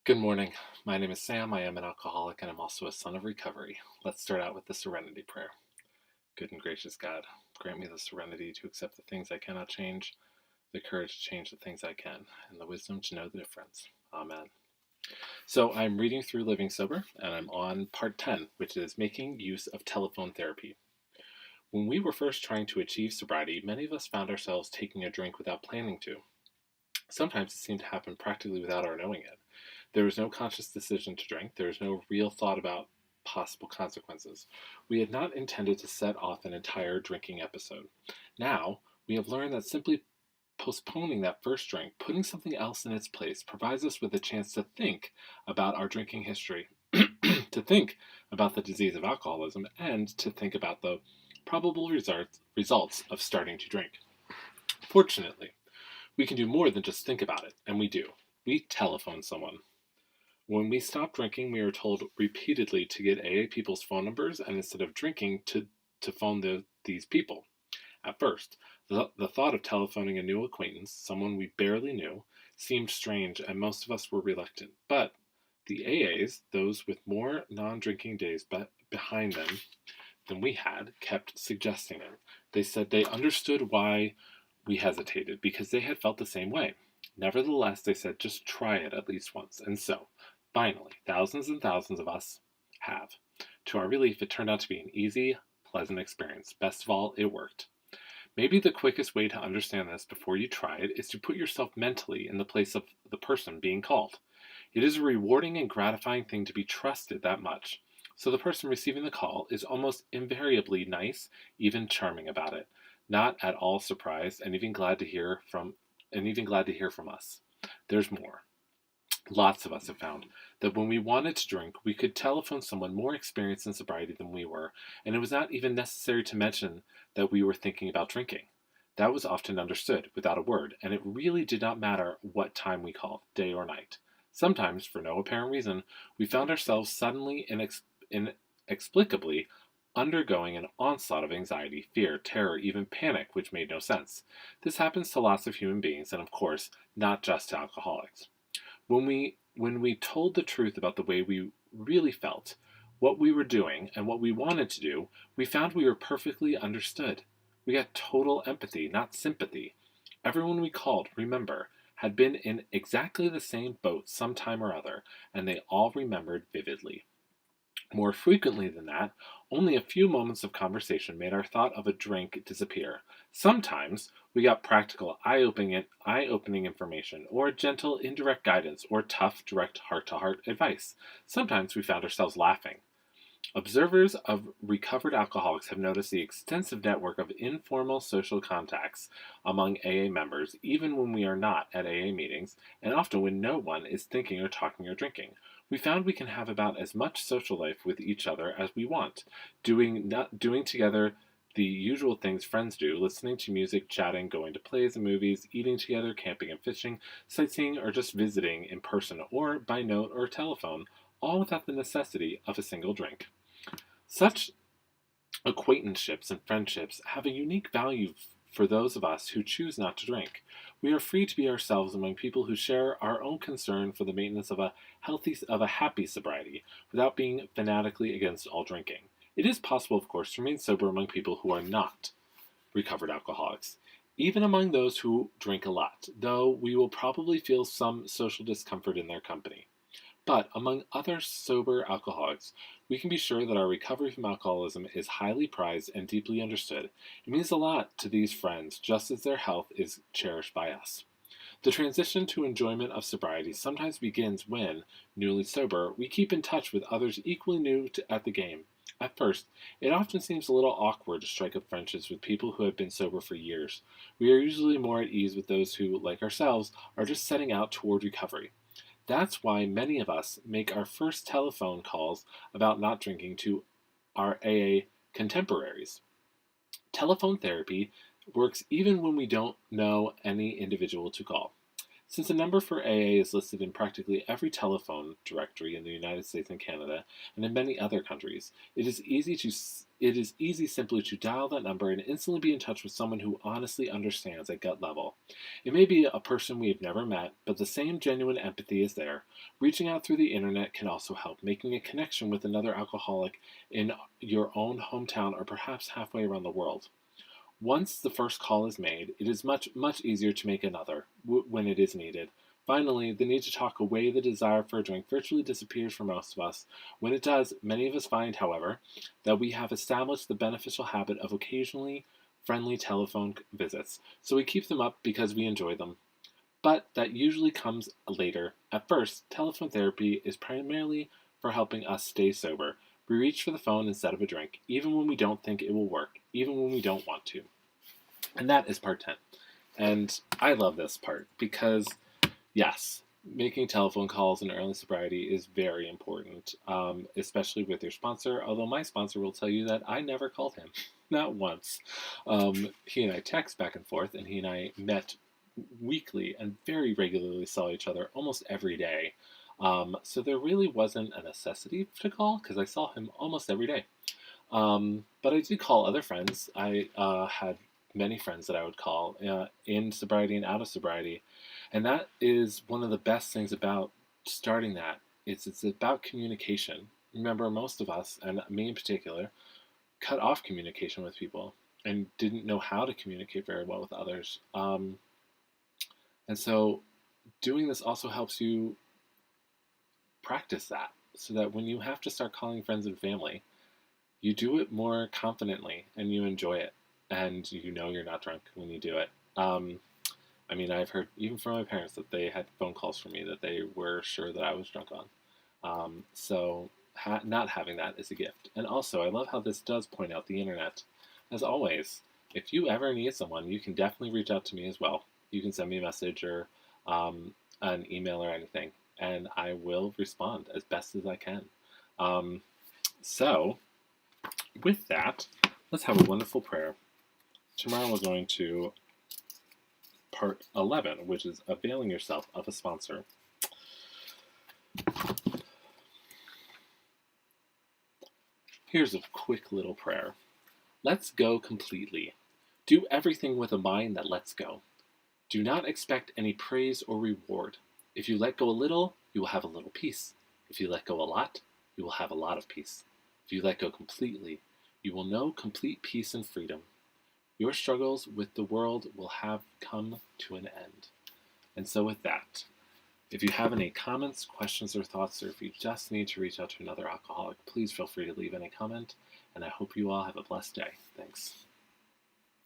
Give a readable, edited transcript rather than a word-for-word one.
Good morning. My name is Sam. I am an alcoholic and I'm also a son of recovery. Let's start out with the serenity prayer. Good and gracious God, grant me the serenity to accept the things I cannot change, the courage to change the things I can, and the wisdom to know the difference. Amen. So I'm reading through Living Sober and I'm on part 10, which is making use of telephone therapy. When we were first trying to achieve sobriety, many of us found ourselves taking a drink without planning to. Sometimes it seemed to happen practically without our knowing it. There was no conscious decision to drink. There was no real thought about possible consequences. We had not intended to set off an entire drinking episode. Now, we have learned that simply postponing that first drink, putting something else in its place, provides us with a chance to think about our drinking history, to think about the disease of alcoholism, and to think about the probable results of starting to drink. Fortunately, we can do more than just think about it, and we do. We telephone someone. When we stop drinking, we are told repeatedly to get AA people's phone numbers and instead of drinking, to phone these people. At first, the thought of telephoning a new acquaintance, someone we barely knew, seemed strange and most of us were reluctant. But the AAs, those with more non drinking days behind them than we had, kept suggesting it. They said they understood why we hesitated because they had felt the same way. Nevertheless, they said just try it at least once. And so, finally, thousands and thousands of us have. To our relief, it turned out to be an easy, pleasant experience. Best of all, it worked. Maybe the quickest way to understand this before you try it is to put yourself mentally in the place of the person being called. It is a rewarding and gratifying thing to be trusted that much. So the person receiving the call is almost invariably nice, even charming about it, not at all surprised, and even glad to hear from us. There's more. Lots of us have found that when we wanted to drink, we could telephone someone more experienced in sobriety than we were, and it was not even necessary to mention that we were thinking about drinking. That was often understood without a word, and it really did not matter what time we called, day or night. Sometimes, for no apparent reason, we found ourselves suddenly inexplicably undergoing an onslaught of anxiety, fear, terror, even panic, which made no sense. This happens to lots of human beings, and of course, not just to alcoholics. When we told the truth about the way we really felt, what we were doing, and what we wanted to do, we found we were perfectly understood. We got total empathy, not sympathy. Everyone we called, remember, had been in exactly the same boat some time or other, and they all remembered vividly. More frequently than that, only a few moments of conversation made our thought of a drink disappear. Sometimes we got practical, eye-opening information, or gentle, indirect guidance, or tough, direct, heart-to-heart advice. Sometimes we found ourselves laughing. Observers of recovered alcoholics have noticed the extensive network of informal social contacts among AA members, even when we are not at AA meetings, and often when no one is thinking or talking or drinking. We found we can have about as much social life with each other as we want, doing together the usual things friends do, listening to music, chatting, going to plays and movies, eating together, camping and fishing, sightseeing, or just visiting in person or by note or telephone, all without the necessity of a single drink. Such acquaintanceships and friendships have a unique value for those of us who choose not to drink. We are free to be ourselves among people who share our own concern for the maintenance of a happy sobriety, without being fanatically against all drinking. It is possible, of course, to remain sober among people who are not recovered alcoholics. Even among those who drink a lot, though we will probably feel some social discomfort in their company. But among other sober alcoholics, we can be sure that our recovery from alcoholism is highly prized and deeply understood. It means a lot to these friends, just as their health is cherished by us. The transition to enjoyment of sobriety sometimes begins when, newly sober, we keep in touch with others equally at the game. At first, it often seems a little awkward to strike up friendships with people who have been sober for years. We are usually more at ease with those who, like ourselves, are just setting out toward recovery. That's why many of us make our first telephone calls about not drinking to our AA contemporaries. Telephone therapy works even when we don't know any individual to call. Since the number for AA is listed in practically every telephone directory in the United States and Canada, and in many other countries, it is easy simply to dial that number and instantly be in touch with someone who honestly understands at gut level. It may be a person we have never met, but the same genuine empathy is there. Reaching out through the internet can also help, making a connection with another alcoholic in your own hometown or perhaps halfway around the world. Once the first call is made, it is much, much easier to make another when it is needed. Finally, the need to talk away the desire for a drink virtually disappears for most of us. When it does, many of us find, however, that we have established the beneficial habit of occasionally friendly telephone visits, so we keep them up because we enjoy them. But that usually comes later. At first, telephone therapy is primarily for helping us stay sober. We reach for the phone instead of a drink, even when we don't think it will work, even when we don't want to. And that is part 10. And I love this part because, yes, making telephone calls in early sobriety is very important, especially with your sponsor. Although my sponsor will tell you that I never called him, not once. He and I text back and forth, and he and I met weekly and very regularly saw each other almost every day. So there really wasn't a necessity to call because I saw him almost every day. But I did call other friends. I had many friends that I would call in sobriety and out of sobriety. And that is one of the best things about starting that. It's about communication. Remember, most of us, and me in particular, cut off communication with people and didn't know how to communicate very well with others. And so doing this also helps you practice that so that when you have to start calling friends and family, you do it more confidently and you enjoy it. And you know you're not drunk when you do it. I mean, I've heard even from my parents that they had phone calls from me that they were sure that I was drunk on. So not having that is a gift. And also, I love how this does point out the internet. As always, if you ever need someone, you can definitely reach out to me as well. You can send me a message or an email or anything, and I will respond as best as I can. So, with that, let's have a wonderful prayer. Tomorrow we're going to part 11, which is availing yourself of a sponsor. Here's a quick little prayer. Let's go completely. Do everything with a mind that lets go. Do not expect any praise or reward. If you let go a little, you will have a little peace. If you let go a lot, you will have a lot of peace. If you let go completely, you will know complete peace and freedom. Your struggles with the world will have come to an end. And so with that, if you have any comments, questions, or thoughts, or if you just need to reach out to another alcoholic, please feel free to leave any comment, and I hope you all have a blessed day. Thanks.